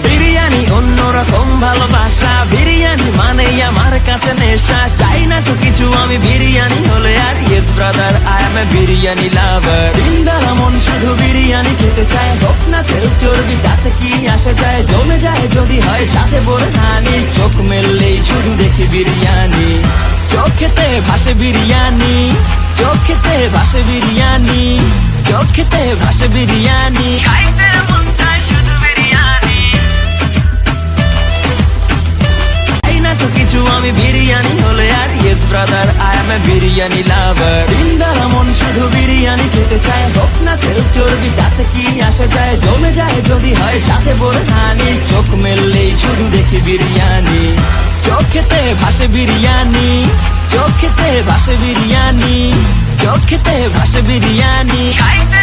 বিরিয়ানি অন্যরকম ভালোবাসা, বিরিয়ানি মানেই আমার কাছে নেশা। চাই না তো কিছু আমি বিরিয়ানি হলে আর, yes brother I M A biryani লাভার। দিনবেলা মন শুধু বিরিয়ানি খেতে চায়, হোক না তেল চর্বি তাতে কি আসে যায়। জমে যায় যদি হয় সাথে বোরহানি, চোখ মেললেই শুধু দেখি বিরিয়ানি। চোখেতে ভাসে বিরিয়ানি, চোখেতে ভাসে বিরিয়ানি, চোখেতে ভাসে বিরিয়ানি। খাইতে মন চায় শুধু বিরিয়ানি। চাই না তো কিছু আমি বিরিয়ানি হলে আর, yes brother I M A biryani লাভার। দিনবেলা মন শুধু বিরিয়ানি খেতে চায়, হোক না তেল চর্বি তাতে কি আসে যায়। জমে যায় যদি হয় সাথে বোরহানি, চোখ মেললেই শুধু দেখি বিরিয়ানি। চোখেতে ভাসে বিরিয়ানি, চোখেতে ভাসে বিরিয়ানি, চোখেতে ভাসে বিরিয়ানি। খাইতে